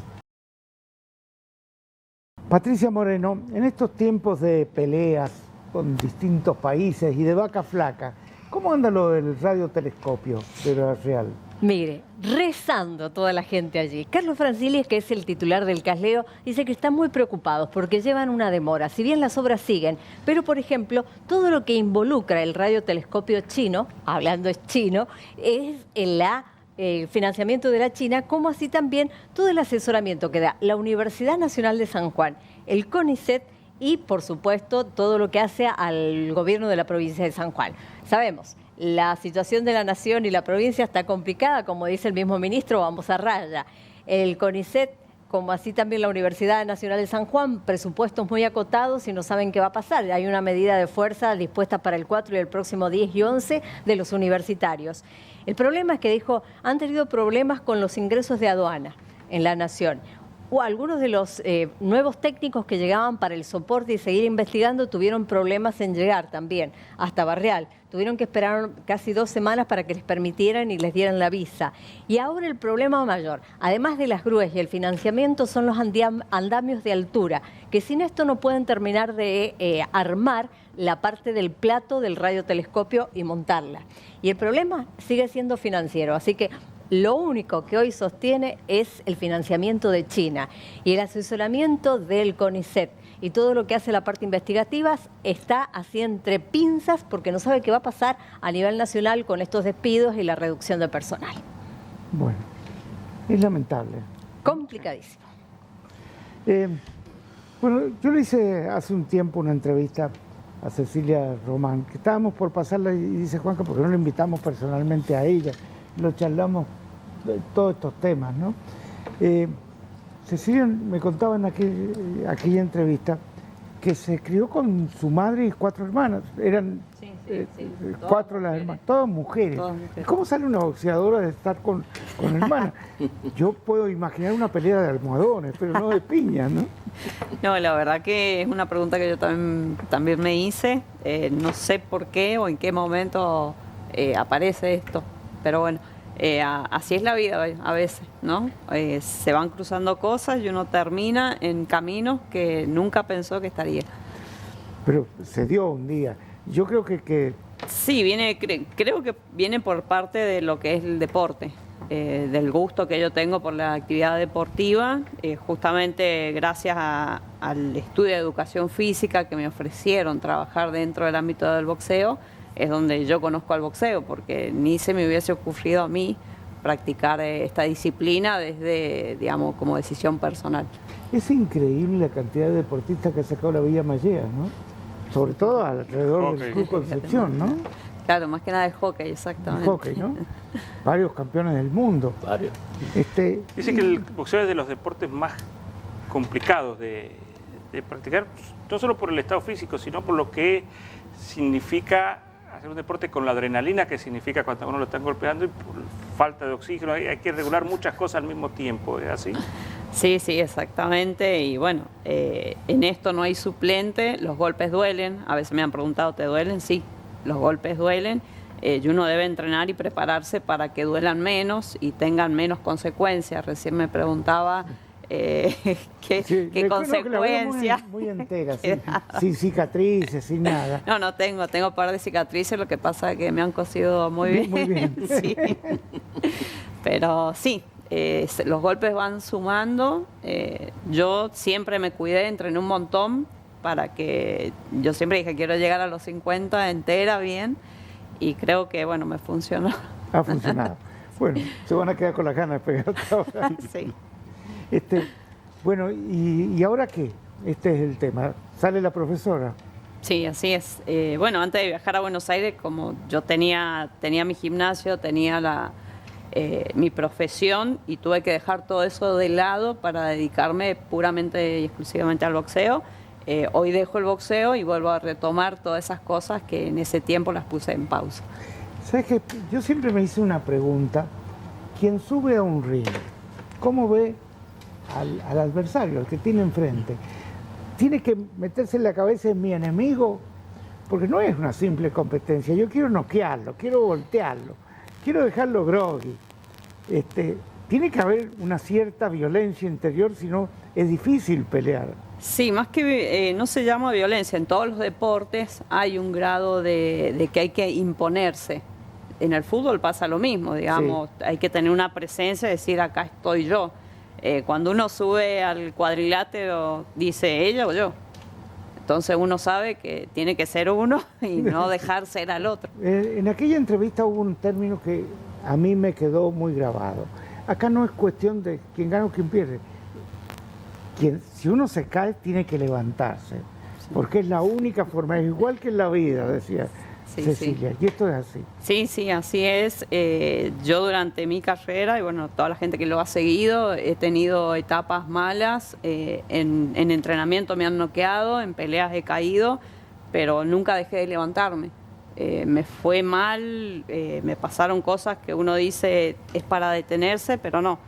Patricia Moreno, en estos tiempos de peleas con distintos países y de vaca flaca, ¿cómo anda lo del radiotelescopio de la Real? Mire, rezando toda la gente allí. Carlos Francilis, que es el titular del Casleo, dice que están muy preocupados porque llevan una demora, si bien las obras siguen. Pero, por ejemplo, todo lo que involucra el radiotelescopio chino, hablando es chino, es en la el financiamiento de la China, como así también todo el asesoramiento que da la Universidad Nacional de San Juan, el CONICET y, por supuesto, todo lo que hace al gobierno de la provincia de San Juan. Sabemos, la situación de la nación y la provincia está complicada, como dice el mismo ministro, vamos a raya. El CONICET, como así también la Universidad Nacional de San Juan, presupuestos muy acotados y no saben qué va a pasar. Hay una medida de fuerza dispuesta para el 4 y el próximo 10 y 11 de los universitarios. El problema es que dijo, han tenido problemas con los ingresos de aduana en la nación. O algunos de los nuevos técnicos que llegaban para el soporte y seguir investigando tuvieron problemas en llegar también hasta Barreal. Tuvieron que esperar casi 2 semanas para que les permitieran y les dieran la visa. Y ahora el problema mayor, además de las grúas y el financiamiento, son los andamios de altura, que sin esto no pueden terminar de armar la parte del plato del radiotelescopio y montarla. Y el problema sigue siendo financiero, así que lo único que hoy sostiene es el financiamiento de China y el asesoramiento del CONICET. Y todo lo que hace la parte investigativa está así entre pinzas porque no sabe qué va a pasar a nivel nacional con estos despidos y la reducción de personal. Bueno, es lamentable. Complicadísimo. Bueno, yo le hice hace un tiempo una entrevista a Cecilia Román, que estábamos por pasarla y dice Juanca, ¿por qué no la invitamos personalmente a ella? Lo charlamos de todos estos temas, ¿no? Cecilia me contaba en aquella entrevista que se crió con su madre y 4 hermanas. Eran 4 las hermanas, todas mujeres. ¿Cómo sale una boxeadora de estar con hermanas? Yo puedo imaginar una pelea de almohadones, pero no de piñas, ¿no? No, la verdad que es una pregunta que yo también me hice. No sé por qué o en qué momento aparece esto, pero bueno. Así es la vida a veces, ¿no? Se van cruzando cosas y uno termina en caminos que nunca pensó que estaría. Pero se dio un día. Yo creo que... Sí, creo que viene por parte de lo que es el deporte, del gusto que yo tengo por la actividad deportiva, justamente gracias al estudio de educación física que me ofrecieron trabajar dentro del ámbito del boxeo, es donde yo conozco al boxeo, porque ni se me hubiese ocurrido a mí practicar esta disciplina desde, digamos, como decisión personal. Es increíble la cantidad de deportistas que ha sacado la Villa Mallea, ¿no? Sobre todo alrededor del Club Concepción, ¿no? Claro, más que nada el hockey, exactamente. El hockey, ¿no? Varios campeones del mundo. Varios. Dice que el boxeo es de los deportes más complicados de practicar, no solo por el estado físico, sino por lo que significa hacer un deporte con la adrenalina que significa cuando uno lo están golpeando y por falta de oxígeno. Hay que regular muchas cosas al mismo tiempo, ¿es así? Sí, exactamente. Y bueno, en esto no hay suplente, los golpes duelen. A veces me han preguntado, ¿te duelen? Sí, los golpes duelen. Y uno debe entrenar y prepararse para que duelan menos y tengan menos consecuencias. Recién me preguntaba... ¿Qué consecuencias? Muy entera, sin cicatrices, sin nada. No tengo un par de cicatrices, lo que pasa es que me han cosido muy bien. Muy bien. Sí. Pero sí, los golpes van sumando. Yo siempre me cuidé, entrené un montón para que... Yo siempre dije, quiero llegar a los 50 entera, bien, y creo que, bueno, me funcionó. Ha funcionado. Bueno, se van a quedar con las ganas de pegar ahora. Sí. Bueno, ¿y ahora qué? Este es el tema. ¿Sale la profesora? Sí, así es. Bueno, antes de viajar a Buenos Aires, como yo tenía mi gimnasio, tenía mi profesión y tuve que dejar todo eso de lado para dedicarme puramente y exclusivamente al boxeo. Hoy dejo el boxeo y vuelvo a retomar todas esas cosas que en ese tiempo las puse en pausa. ¿Sabes qué? Yo siempre me hice una pregunta. ¿Quién sube a un ring, cómo ve al adversario, al que tiene enfrente? ¿Tiene que meterse en la cabeza en mi enemigo? Porque no es una simple competencia. Yo quiero noquearlo, quiero voltearlo, quiero dejarlo groggy. Tiene que haber una cierta violencia interior, si no es difícil pelear. Sí, más que no se llama violencia. En todos los deportes hay un grado de que hay que imponerse. En el fútbol pasa lo mismo, digamos. Sí. Hay que tener una presencia y decir, acá estoy yo. Cuando uno sube al cuadrilátero, dice ella o yo. Entonces uno sabe que tiene que ser uno y no dejar ser al otro. En aquella entrevista hubo un término que a mí me quedó muy grabado. Acá no es cuestión de quién gana o quién pierde. Si uno se cae, tiene que levantarse, porque es la única forma, es igual que en la vida, decía Cecilia, y esto es así. Sí, sí, así es. Yo durante mi carrera, y bueno, toda la gente que lo ha seguido, he tenido etapas malas, en entrenamiento me han noqueado, en peleas he caído, pero nunca dejé de levantarme. Me fue mal, me pasaron cosas que uno dice es para detenerse, pero no.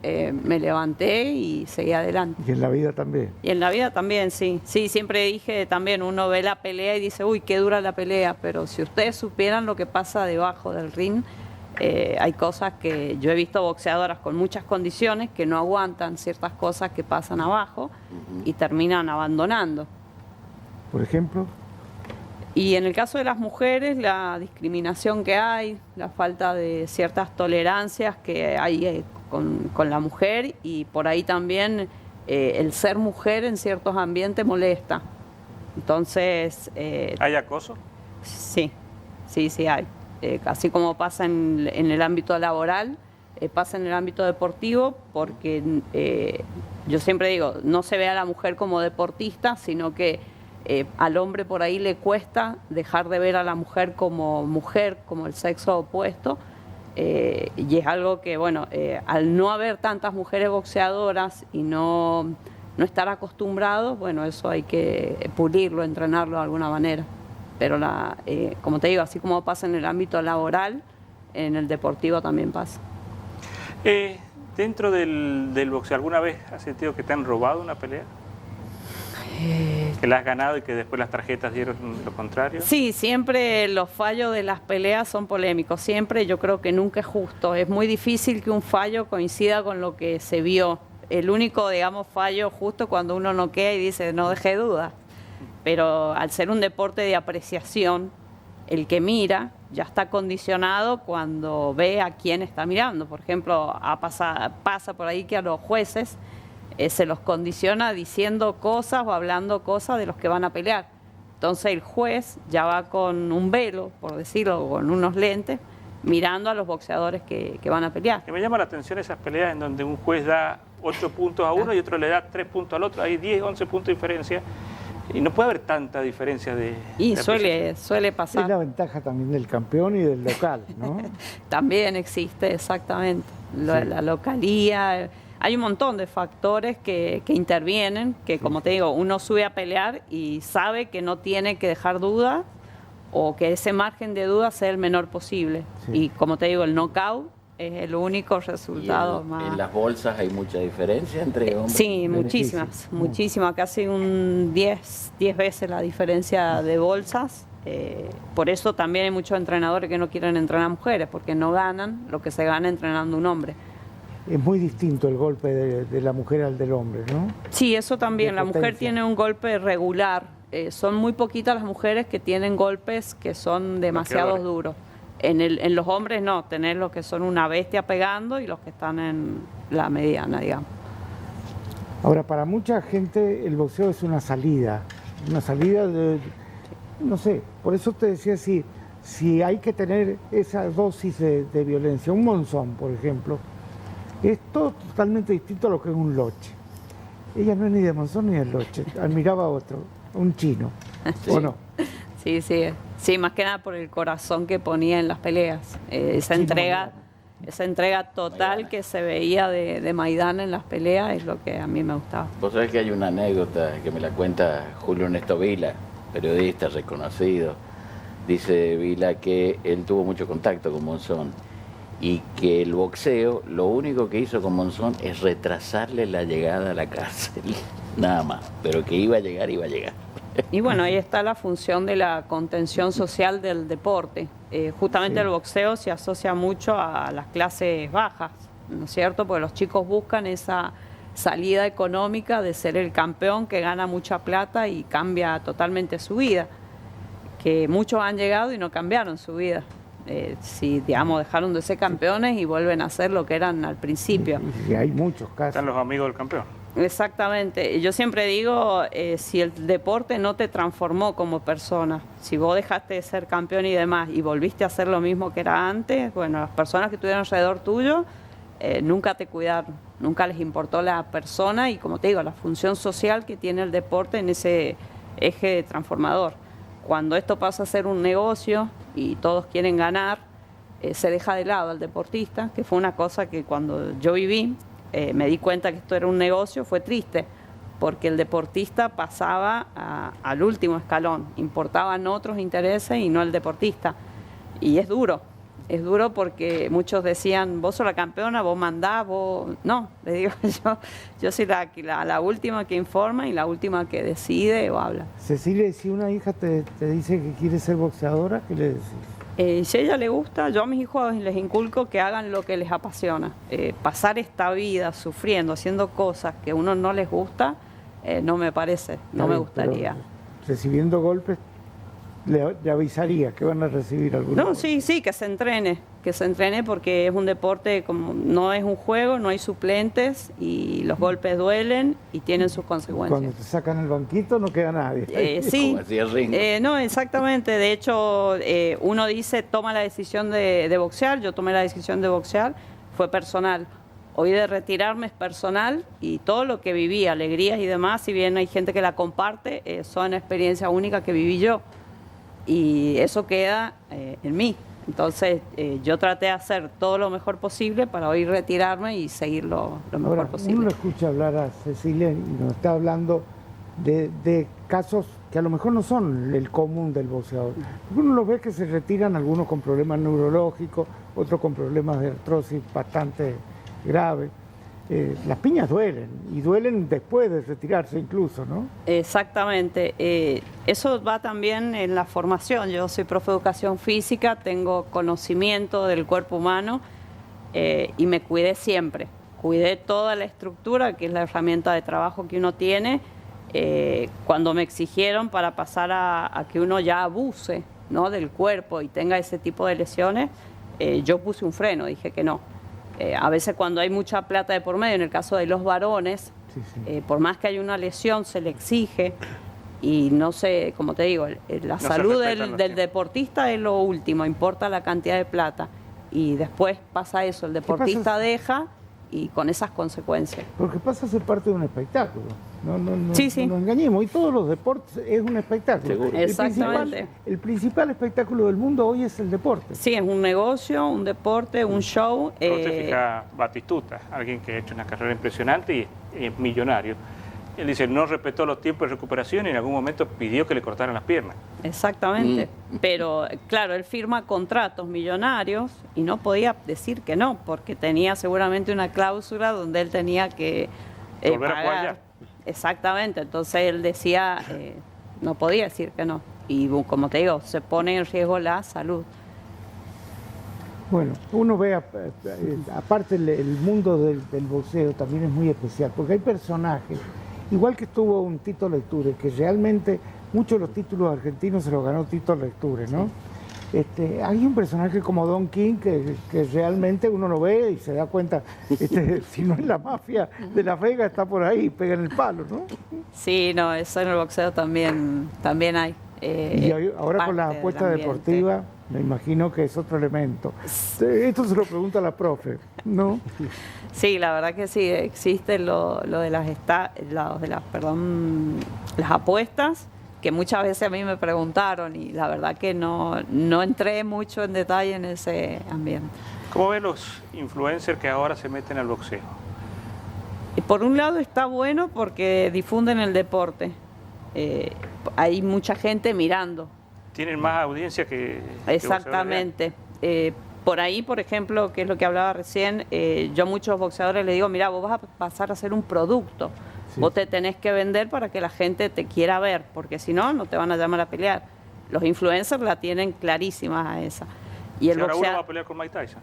Me levanté y seguí adelante. Y en la vida también. Y en la vida también, sí. Sí, siempre dije también, uno ve la pelea y dice, uy, qué dura la pelea, pero si ustedes supieran lo que pasa debajo del ring, hay cosas que yo he visto boxeadoras con muchas condiciones que no aguantan ciertas cosas que pasan abajo y terminan abandonando. Por ejemplo. Y en el caso de las mujeres, la discriminación que hay, la falta de ciertas tolerancias que hay con la mujer, y por ahí también el ser mujer en ciertos ambientes molesta. Entonces... ¿Hay acoso? Sí, sí hay. Así como pasa en el ámbito laboral, pasa en el ámbito deportivo, porque yo siempre digo, no se ve a la mujer como deportista, sino que al hombre por ahí le cuesta dejar de ver a la mujer, como el sexo opuesto, y es algo que, bueno, al no haber tantas mujeres boxeadoras y no estar acostumbrados, bueno, eso hay que pulirlo, entrenarlo de alguna manera. Pero, como te digo, así como pasa en el ámbito laboral, en el deportivo también pasa. Dentro del boxeo, ¿alguna vez has sentido que te han robado una pelea? ¿Que la has ganado y que después las tarjetas dieron lo contrario? Sí, siempre los fallos de las peleas son polémicos. Siempre, yo creo que nunca es justo. Es muy difícil que un fallo coincida con lo que se vio. El único, digamos, fallo justo cuando uno noquea y dice, no dejé duda. Pero al ser un deporte de apreciación, el que mira ya está condicionado cuando ve a quién está mirando. Por ejemplo, pasa por ahí que a los jueces se los condiciona diciendo cosas o hablando cosas de los que van a pelear. Entonces el juez ya va con un velo, por decirlo, con unos lentes, mirando a los boxeadores que van a pelear. Y me llama la atención esas peleas en donde un juez da 8 puntos a uno y otro le da 3 puntos al otro. Hay 10, 11 puntos de diferencia. Y no puede haber tanta diferencia de... Y suele pasar. Es la ventaja también del campeón y del local, ¿no? También existe, exactamente. La localía... Hay un montón de factores que intervienen, que como te digo, uno sube a pelear y sabe que no tiene que dejar duda o que ese margen de duda sea el menor posible. Sí. Y como te digo, el knockout es el único resultado más... ¿En las bolsas hay mucha diferencia entre hombres? Sí, muchísimas, casi un 10 veces la diferencia de bolsas. Por eso también hay muchos entrenadores que no quieren entrenar mujeres, porque no ganan lo que se gana entrenando un hombre. Es muy distinto el golpe de la mujer al del hombre, ¿no? Sí, eso también. La mujer tiene un golpe regular. Son muy poquitas las mujeres que tienen golpes que son demasiado duros. En los hombres no, tenés los que son una bestia pegando y los que están en la mediana, digamos. Ahora, para mucha gente el boxeo es una salida de, no sé, por eso te decía si hay que tener esa dosis de violencia. Un monzón, por ejemplo, es todo totalmente distinto a lo que es un loche. Ella no es ni de monzón ni de loche, admiraba a otro, un chino, sí. ¿O no? Sí, más que nada por el corazón que ponía en las peleas, esa entrega total que se veía de Maidana en las peleas es lo que a mí me gustaba. Vos sabés que hay una anécdota que me la cuenta Julio Ernesto Vila, periodista reconocido. Dice Vila que él tuvo mucho contacto con Monzón y que el boxeo lo único que hizo con Monzón es retrasarle la llegada a la cárcel, nada más, pero que iba a llegar. Y bueno, ahí está la función de la contención social del deporte. Justamente el boxeo se asocia mucho a las clases bajas, ¿no es cierto? Porque los chicos buscan esa salida económica de ser el campeón que gana mucha plata y cambia totalmente su vida. Que muchos han llegado y no cambiaron su vida. Si, digamos, dejaron de ser campeones y vuelven a ser lo que eran al principio. Y hay muchos casos. Están los amigos del campeón. Exactamente. Yo siempre digo, si el deporte no te transformó como persona, si vos dejaste de ser campeón y demás y volviste a hacer lo mismo que era antes, bueno, las personas que estuvieron alrededor tuyo nunca te cuidaron, nunca les importó la persona y, como te digo, la función social que tiene el deporte en ese eje transformador. Cuando esto pasa a ser un negocio y todos quieren ganar, se deja de lado al deportista, que fue una cosa que cuando yo viví, me di cuenta que esto era un negocio, fue triste, porque el deportista pasaba al último escalón, importaban otros intereses y no el deportista. Y es duro porque muchos decían, vos sos la campeona, vos mandás, vos... No, les digo yo soy la última que informa y la última que decide o habla. Cecilia, si una hija te dice que quiere ser boxeadora, ¿qué le decís? Si a ella le gusta, yo a mis hijos les inculco que hagan lo que les apasiona. Pasar esta vida sufriendo, haciendo cosas que a uno no les gusta, no me parece, no me gustaría. Recibiendo golpes, le avisaría que van a recibir algunos. No, sí, que se entrene porque es un deporte, como no es un juego, no hay suplentes y los golpes duelen y tienen sus consecuencias. Cuando te sacan el banquito no queda nadie. Sí, Como hacía Ringo. no, exactamente. De hecho, uno dice, toma la decisión de boxear, yo tomé la decisión de boxear, fue personal. Hoy de retirarme es personal y todo lo que viví, alegrías y demás, si bien hay gente que la comparte, son experiencias únicas que viví yo. Y eso queda en mí. Entonces yo traté de hacer todo lo mejor posible para hoy retirarme y seguir lo mejor Ahora, posible. uno escucha hablar a Cecilia y nos está hablando de casos que a lo mejor no son el común del boxeador. Uno los ve que se retiran algunos con problemas neurológicos, otros con problemas de artrosis bastante graves. Las piñas duelen, y duelen después de retirarse incluso, ¿no? Exactamente. Eso va también en la formación. Yo soy profe de educación física, tengo conocimiento del cuerpo humano y me cuidé siempre. Cuidé toda la estructura, que es la herramienta de trabajo que uno tiene. Cuando me exigieron para pasar a que uno ya abuse, ¿no?, del cuerpo y tenga ese tipo de lesiones, yo puse un freno, dije que no. A veces cuando hay mucha plata de por medio, en el caso de los varones, por más que haya una lesión, se le exige y no sé, como te digo, la salud del deportista es lo último, importa la cantidad de plata y después pasa eso, el deportista deja y con esas consecuencias. Porque pasa a ser parte de un espectáculo. No Sí. nos engañemos, y todos los deportes es un espectáculo. Seguro. Exactamente. El principal espectáculo del mundo hoy es el deporte. Sí, es un negocio, un deporte, un show. Pero te fijas, Batistuta, alguien que ha hecho una carrera impresionante y es millonario. Él dice, no respetó los tiempos de recuperación y en algún momento pidió que le cortaran las piernas. Exactamente, pero claro, él firma contratos millonarios y no podía decir que no, porque tenía seguramente una cláusula donde él tenía que Volver a jugar ya. Exactamente, entonces él decía, no podía decir que no. Y como te digo, se pone en riesgo la salud. Bueno, uno ve, aparte el mundo del boxeo también es muy especial, porque hay personajes, igual que estuvo un Tito Lecture, que realmente muchos de los títulos argentinos se los ganó Tito Lecture, ¿no? Hay un personaje como Don King que realmente uno lo ve y se da cuenta, si no es la mafia de Las Vegas, está por ahí, pega en el palo, ¿no? Sí, no, eso en el boxeo también hay. Y ahora con la apuesta deportiva, me imagino que es otro elemento. Esto se lo pregunta la profe, ¿no? Sí, la verdad que sí, existe lo de las apuestas, que muchas veces a mí me preguntaron y la verdad que no entré mucho en detalle en ese ambiente. ¿Cómo ven los influencers que ahora se meten al boxeo? Y por un lado está bueno porque difunden el deporte. Hay mucha gente mirando. Tienen más audiencia que Exactamente. Por ahí, por ejemplo, que es lo que hablaba recién, yo a muchos boxeadores les digo, mira, vos vas a pasar a ser un producto. Sí. Vos te tenés que vender para que la gente te quiera ver, porque si no, no te van a llamar a pelear. Los influencers la tienen clarísima a esa. Y el ahora uno va a pelear con Mike Tyson.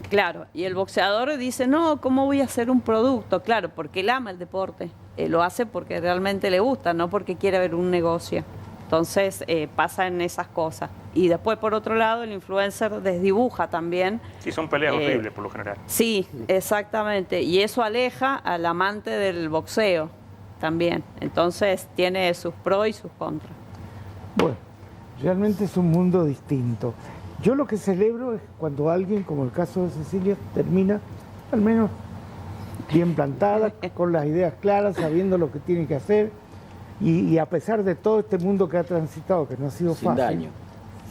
Claro, y el boxeador dice, no, ¿cómo voy a hacer un producto? Claro, porque él ama el deporte. Lo hace porque realmente le gusta, no porque quiere ver un negocio. Entonces pasan esas cosas. Y después, por otro lado, el influencer desdibuja también. Sí, son peleas horribles por lo general. Sí, exactamente. Y eso aleja al amante del boxeo también. Entonces tiene sus pros y sus contras. Bueno, realmente es un mundo distinto. Yo lo que celebro es cuando alguien, como el caso de Cecilia, termina al menos bien plantada, con las ideas claras, sabiendo lo que tiene que hacer, y a pesar de todo este mundo que ha transitado, que no ha sido Sin fácil. daño.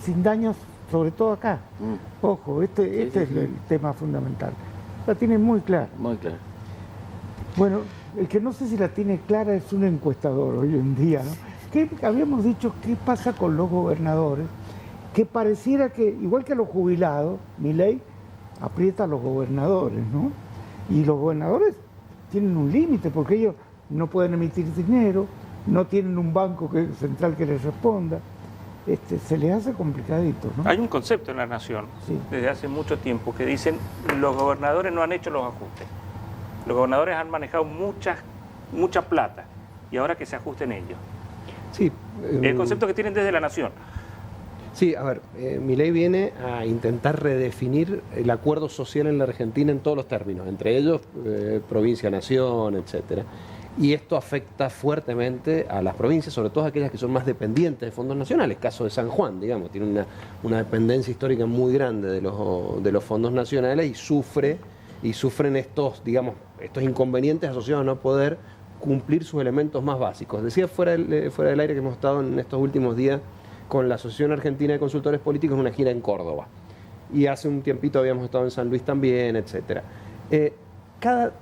Sin daños, sobre todo acá. Ojo, este es el tema fundamental. La tiene muy clara. Muy claro. Bueno, el que no sé si la tiene clara es un encuestador hoy en día, ¿no? Que habíamos dicho qué pasa con los gobernadores, que pareciera que, igual que los jubilados, Milei aprieta a los gobernadores, ¿no? Y los gobernadores tienen un límite porque ellos no pueden emitir dinero, no tienen un banco central que les responda. Se les hace complicadito, ¿no? Hay un concepto en la nación, Sí. desde hace mucho tiempo, que dicen los gobernadores no han hecho los ajustes. Los gobernadores han manejado mucha plata y ahora que se ajusten ellos. Sí, El concepto que tienen desde la nación. sí, a ver, Milei viene a intentar redefinir el acuerdo social en la Argentina en todos los términos, entre ellos provincia-nación, etcétera. Y esto afecta fuertemente a las provincias, sobre todo aquellas que son más dependientes de fondos nacionales. Caso de San Juan, digamos, tiene una dependencia histórica muy grande de los fondos nacionales y sufren estos, digamos, estos inconvenientes asociados a no poder cumplir sus elementos más básicos. Decía fuera del aire que hemos estado en estos últimos días con la Asociación Argentina de Consultores Políticos en una gira en Córdoba. Y hace un tiempito habíamos estado en San Luis también, etcétera.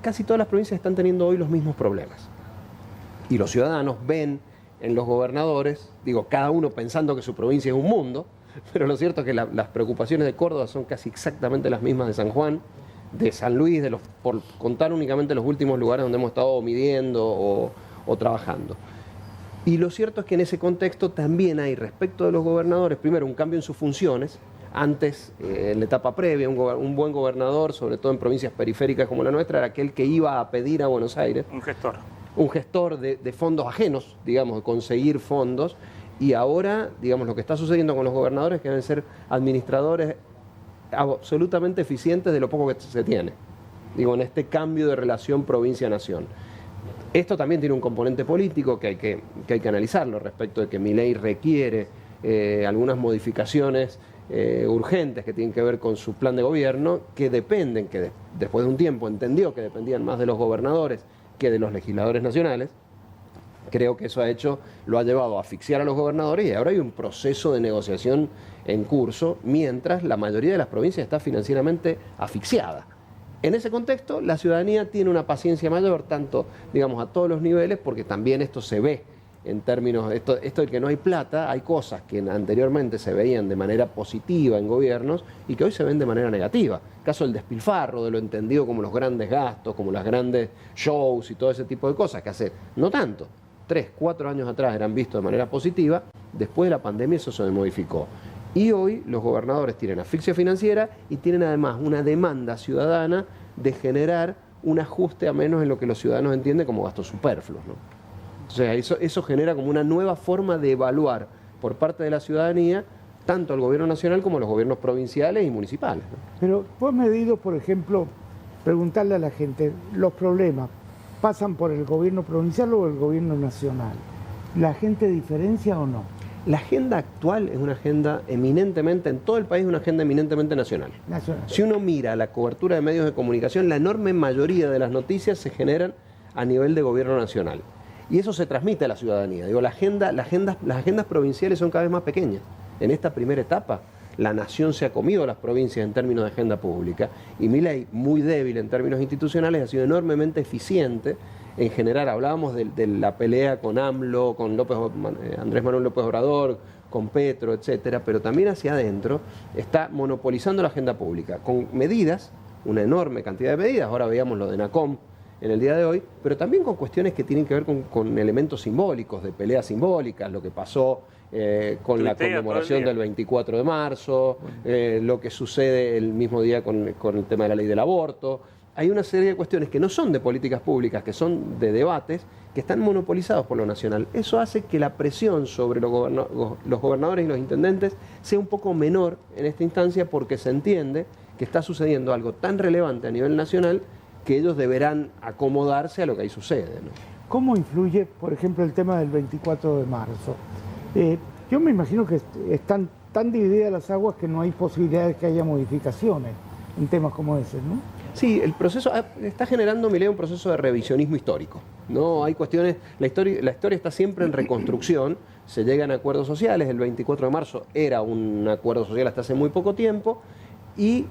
Casi todas las provincias están teniendo hoy los mismos problemas. Y los ciudadanos ven en los gobernadores, digo, cada uno pensando que su provincia es un mundo, pero lo cierto es que las preocupaciones de Córdoba son casi exactamente las mismas de San Juan, de San Luis, por contar únicamente los últimos lugares donde hemos estado midiendo o trabajando. Y lo cierto es que en ese contexto también hay, respecto de los gobernadores, primero un cambio en sus funciones. Antes, en la etapa previa, un buen gobernador, sobre todo en provincias periféricas como la nuestra, era aquel que iba a pedir a Buenos Aires. Un gestor de fondos ajenos, digamos, de conseguir fondos. Y ahora, digamos, lo que está sucediendo con los gobernadores es que deben ser administradores absolutamente eficientes de lo poco que se tiene. Digo, en este cambio de relación provincia-nación. Esto también tiene un componente político que hay que analizarlo respecto de que Milei requiere algunas modificaciones urgentes que tienen que ver con su plan de gobierno, que dependen, después de un tiempo entendió que dependían más de los gobernadores que de los legisladores nacionales. Creo que eso lo ha llevado a asfixiar a los gobernadores y ahora hay un proceso de negociación en curso, mientras la mayoría de las provincias está financieramente asfixiada. En ese contexto, la ciudadanía tiene una paciencia mayor, tanto, digamos, a todos los niveles, porque también esto se ve en términos, esto de que no hay plata, hay cosas que anteriormente se veían de manera positiva en gobiernos y que hoy se ven de manera negativa. Caso del despilfarro, de lo entendido como los grandes gastos, como los grandes shows y todo ese tipo de cosas, que hace no tanto, 3, 4 años atrás eran vistos de manera positiva, después de la pandemia eso se modificó. Y hoy los gobernadores tienen asfixia financiera y tienen además una demanda ciudadana de generar un ajuste a menos en lo que los ciudadanos entienden como gastos superfluos, ¿no? O sea, eso genera como una nueva forma de evaluar por parte de la ciudadanía tanto al gobierno nacional como a los gobiernos provinciales y municipales, ¿no? Pero vos medido, por ejemplo, preguntarle a la gente, los problemas pasan por el gobierno provincial o el gobierno nacional. ¿La gente diferencia o no? La agenda actual es una agenda eminentemente, en todo el país, una agenda eminentemente nacional. Si uno mira la cobertura de medios de comunicación, la enorme mayoría de las noticias se generan a nivel de gobierno nacional. Y eso se transmite a la ciudadanía. Digo, las agendas provinciales son cada vez más pequeñas. En esta primera etapa, la nación se ha comido a las provincias en términos de agenda pública y Milei, muy débil en términos institucionales, ha sido enormemente eficiente en generar. Hablábamos de la pelea con AMLO, con Andrés Manuel López Obrador, con Petro, etcétera, pero también hacia adentro está monopolizando la agenda pública con medidas, una enorme cantidad de medidas. Ahora veíamos lo de NACOM en el día de hoy, pero también con cuestiones que tienen que ver con elementos simbólicos, de peleas simbólicas, lo que pasó con la conmemoración del 24 de marzo, lo que sucede el mismo día con el tema de la ley del aborto. hay una serie de cuestiones que no son de políticas públicas, que son de debates, que están monopolizados por lo nacional. Eso hace que la presión sobre los gobernadores y los intendentes sea un poco menor en esta instancia, porque se entiende que está sucediendo algo tan relevante a nivel nacional que ellos deberán acomodarse a lo que ahí sucede, ¿no? ¿Cómo influye, por ejemplo, el tema del 24 de marzo? Yo me imagino que están tan divididas las aguas que no hay posibilidad de que haya modificaciones en temas como ese, ¿no? Sí, el proceso está generando, Milei, un proceso de revisionismo histórico, ¿no? Hay cuestiones, la historia está siempre en reconstrucción, se llegan a acuerdos sociales, el 24 de marzo era un acuerdo social hasta hace muy poco tiempo, y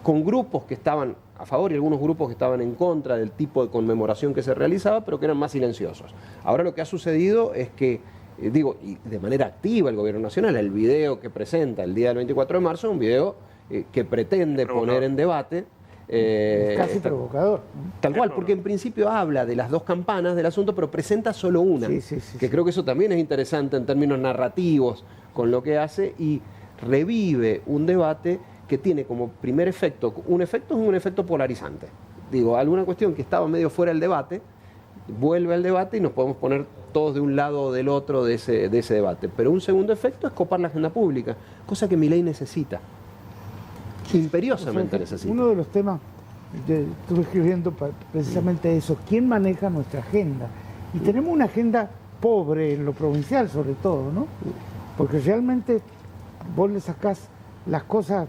con grupos que estaban a favor y algunos grupos que estaban en contra del tipo de conmemoración que se realizaba, pero que eran más silenciosos. Ahora lo que ha sucedido es que, y de manera activa el gobierno nacional, el video que presenta el día del 24 de marzo es un video que pretende poner en debate. Casi provocador. Tal cual, porque en principio habla de las dos campanas del asunto, pero presenta solo una. Que creo que eso también es interesante en términos narrativos con lo que hace, y revive un debate que tiene como primer efecto, es un efecto polarizante. Digo, alguna cuestión que estaba medio fuera del debate, vuelve al debate y nos podemos poner todos de un lado o del otro de ese debate. Pero un segundo efecto es copar la agenda pública, cosa que Milei necesita. Imperiosamente necesita. Uno de los temas, estuve escribiendo precisamente eso, ¿quién maneja nuestra agenda? Y tenemos una agenda pobre en lo provincial sobre todo, ¿no? Porque realmente vos le sacás las cosas,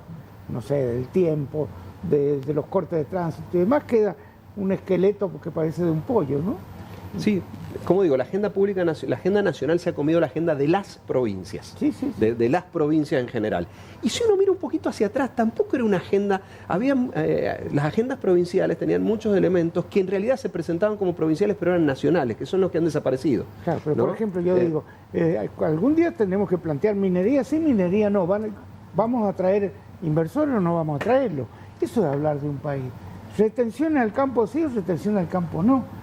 no sé, del tiempo, de los cortes de tránsito y demás, queda un esqueleto que parece de un pollo, ¿no? Sí, como digo, la agenda pública, la agenda nacional se ha comido la agenda de las provincias, de las provincias en general. Y si uno mira un poquito hacia atrás, tampoco era una agenda, las agendas provinciales tenían muchos elementos que en realidad se presentaban como provinciales, pero eran nacionales, que son los que han desaparecido. Claro, pero ¿no? por ejemplo, yo digo, algún día tenemos que plantear minería, sí, minería no, ¿vamos a traer inversores o no vamos a traerlo? Eso es hablar de un país. Retención al campo sí o retención al campo no.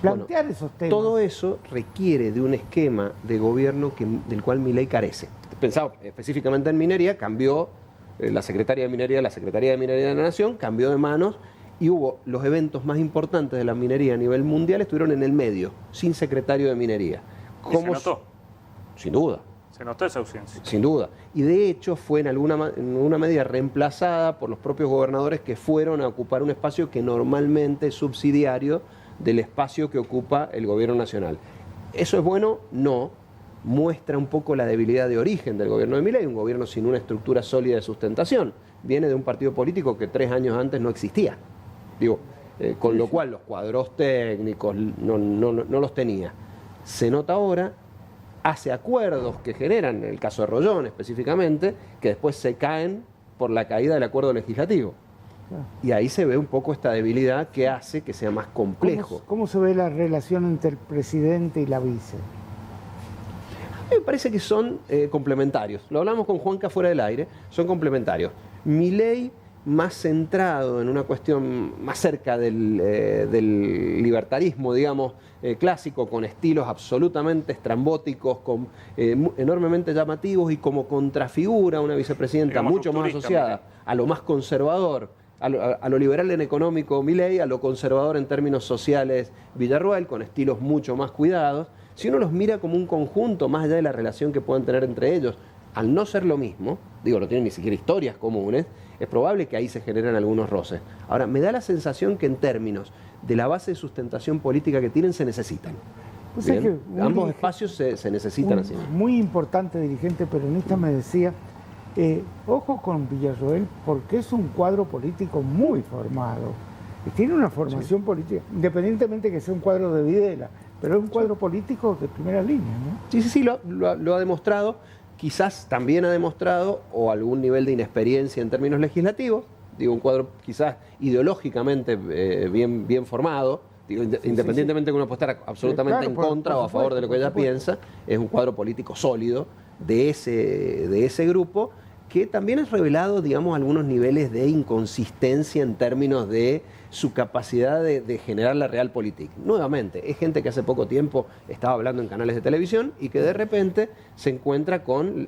Plantear esos temas. Todo eso requiere de un esquema de gobierno del cual Milei carece. Pensado específicamente en minería, cambió la Secretaría de Minería de la Nación, cambió de manos, y hubo los eventos más importantes de la minería a nivel mundial estuvieron en el medio, sin secretario de Minería. ¿Y se notó? Sin duda. Se notó esa ausencia. Sin duda. Y de hecho fue en alguna medida reemplazada por los propios gobernadores, que fueron a ocupar un espacio que normalmente es subsidiario del espacio que ocupa el gobierno nacional. ¿Eso es bueno? No. Muestra un poco la debilidad de origen del gobierno de Milei, un gobierno sin una estructura sólida de sustentación. Viene de un partido político que 3 años antes no existía. Digo, con lo cual los cuadros técnicos no los tenía. Se nota ahora, hace acuerdos que generan, en el caso de Rollón específicamente, que después se caen por la caída del acuerdo legislativo. Y ahí se ve un poco esta debilidad que hace que sea más complejo. ¿Cómo se ve la relación entre el presidente y la vice? A mí me parece que son complementarios. Lo hablamos con Juanca fuera del aire, son complementarios. Milei más centrado en una cuestión más cerca del libertarismo, digamos, clásico, con estilos absolutamente estrambóticos, enormemente llamativos, y como contrafigura una vicepresidenta mucho más asociada a lo más conservador, a lo liberal en económico Milei, a lo conservador en términos sociales Villarroel, con estilos mucho más cuidados. Si uno los mira como un conjunto, más allá de la relación que puedan tener entre ellos, al no ser lo mismo, digo, no tienen ni siquiera historias comunes, es probable que ahí se generen algunos roces. Ahora, me da la sensación que en términos de la base de sustentación política que tienen, se necesitan. Ambos espacios se necesitan así. Muy importante dirigente peronista me decía, ojo con Villarroel, porque es un cuadro político muy formado. Y tiene una formación política, independientemente que sea un cuadro de Videla, pero es un cuadro político de primera línea, ¿no? Sí, lo ha demostrado. Quizás también ha demostrado o algún nivel de inexperiencia en términos legislativos, digo, un cuadro quizás ideológicamente bien formado, digo, independientemente de que uno pueda estar absolutamente en contra o a favor de lo que ella piensa, es un cuadro político sólido de ese grupo, que también ha revelado, digamos, algunos niveles de inconsistencia en términos de su capacidad de generar la realpolitik. Nuevamente, es gente que hace poco tiempo estaba hablando en canales de televisión y que de repente se encuentra con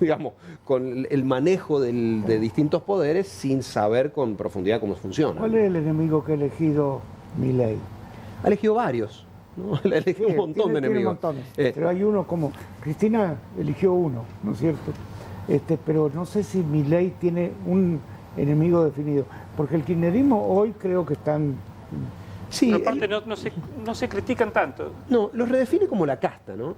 digamos, con el manejo de distintos poderes sin saber con profundidad cómo funciona. ¿Cuál es el enemigo que ha elegido Milei? Ha elegido varios, ¿no? Ha elegido un montón de enemigos. Montones, pero hay uno como... Cristina eligió uno, ¿no es cierto? Pero no sé si Milei tiene un enemigo definido, porque el kirchnerismo hoy creo que están... Sí, pero aparte no se critican tanto. No, los redefine como la casta, ¿no?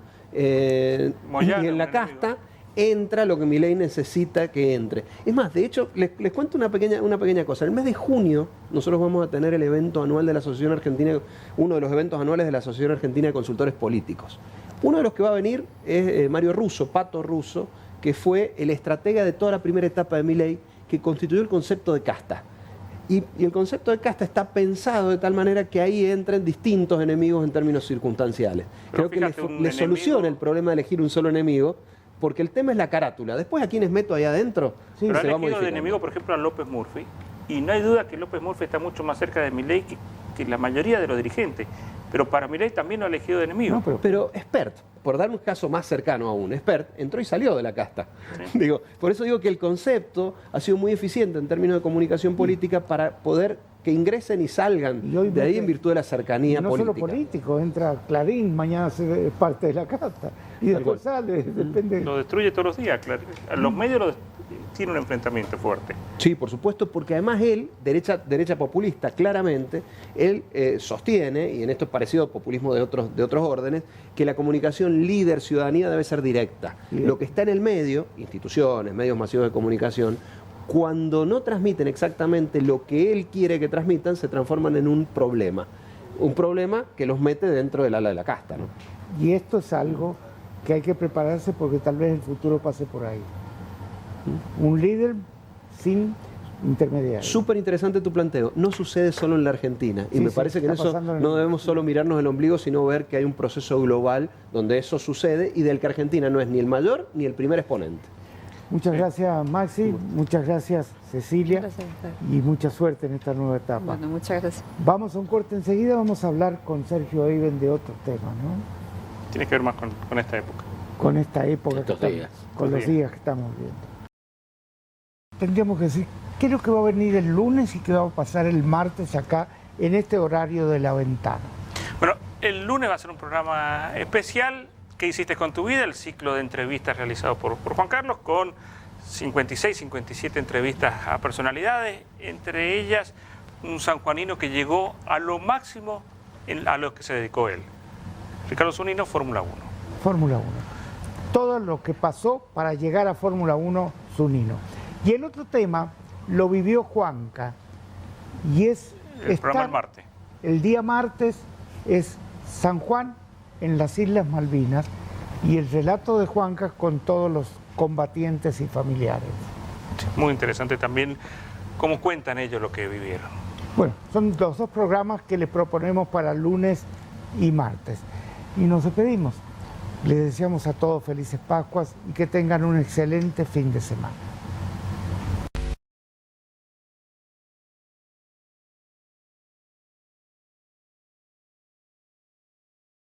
Moyano, y en la casta entra lo que Milei necesita que entre. Es más, de hecho, les cuento una pequeña cosa. En el mes de junio nosotros vamos a tener el evento anual de la Asociación Argentina, uno de los eventos anuales de la Asociación Argentina de Consultores Políticos. Uno de los que va a venir es Mario Russo, Pato Russo, que fue el estratega de toda la primera etapa de Milei, que constituyó el concepto de casta. Y el concepto de casta está pensado de tal manera que ahí entren distintos enemigos en términos circunstanciales. Pero creo fíjate, que le soluciona el problema de elegir un solo enemigo, porque el tema es la carátula. Después, a quienes meto ahí adentro, Pero han se va elegido de modificando. enemigo, por ejemplo, a López Murphy, y no hay duda que López Murphy está mucho más cerca de Milei que la mayoría de los dirigentes. Pero para Milei también lo ha elegido de enemigo. No, Pero Espert, por dar un caso más cercano aún, Espert entró y salió de la casta. Digo, por eso digo que el concepto ha sido muy eficiente en términos de comunicación política para poder que ingresen y salgan Y hoy de ahí mete- en virtud de la cercanía no política. solo político, entra Clarín, mañana es parte de la casta, y después sale, depende... Lo destruye todos los días, claro. A los medios tiene un enfrentamiento fuerte. Sí, por supuesto, porque además él, derecha populista, claramente, él sostiene, y en esto es parecido al populismo de otros órdenes, que la comunicación líder-ciudadanía debe ser directa. Bien. Lo que está en el medio, instituciones, medios masivos de comunicación, cuando no transmiten exactamente lo que él quiere que transmitan, se transforman en un problema. Un problema que los mete dentro del ala de la casta, ¿no? Y esto es algo que hay que prepararse porque tal vez el futuro pase por ahí. Un líder sin intermediarios. Súper interesante tu planteo. No sucede solo en la Argentina. Y Sí, me sí, parece que en está eso pasando en el no mundo. debemos solo mirarnos el ombligo, sino ver que hay un proceso global donde eso sucede y del que Argentina no es ni el mayor ni el primer exponente. Muchas gracias, Maxi. Muchas gracias, Cecilia. Gracias a usted. Y mucha suerte en esta nueva etapa. Bueno, muchas gracias. Vamos a un corte enseguida. Vamos a hablar con Sergio Eiben de otros temas, ¿no? Tiene que ver más con esta época. Con esta época, Estos que estamos- días. con los Estos días. días que estamos viendo. Tendríamos que decir qué es lo que va a venir el lunes y qué va a pasar el martes acá en este horario de La Ventana. Bueno, el lunes va a ser un programa especial. ¿Qué hiciste con tu vida? El ciclo de entrevistas realizado por Juan Carlos con 56, 57 entrevistas a personalidades, entre ellas un sanjuanino que llegó a lo máximo a lo que se dedicó él. Ricardo Zunino, Fórmula 1. Fórmula 1. Todo lo que pasó para llegar a Fórmula 1 Zunino. Y el otro tema lo vivió Juanca y es El programa el martes. el día martes es San Juan en las Islas Malvinas y el relato de Juanca con todos los combatientes y familiares. Muy interesante también cómo cuentan ellos lo que vivieron. Bueno, son los dos programas que les proponemos para lunes y martes. Y nos despedimos. Les deseamos a todos felices Pascuas y que tengan un excelente fin de semana.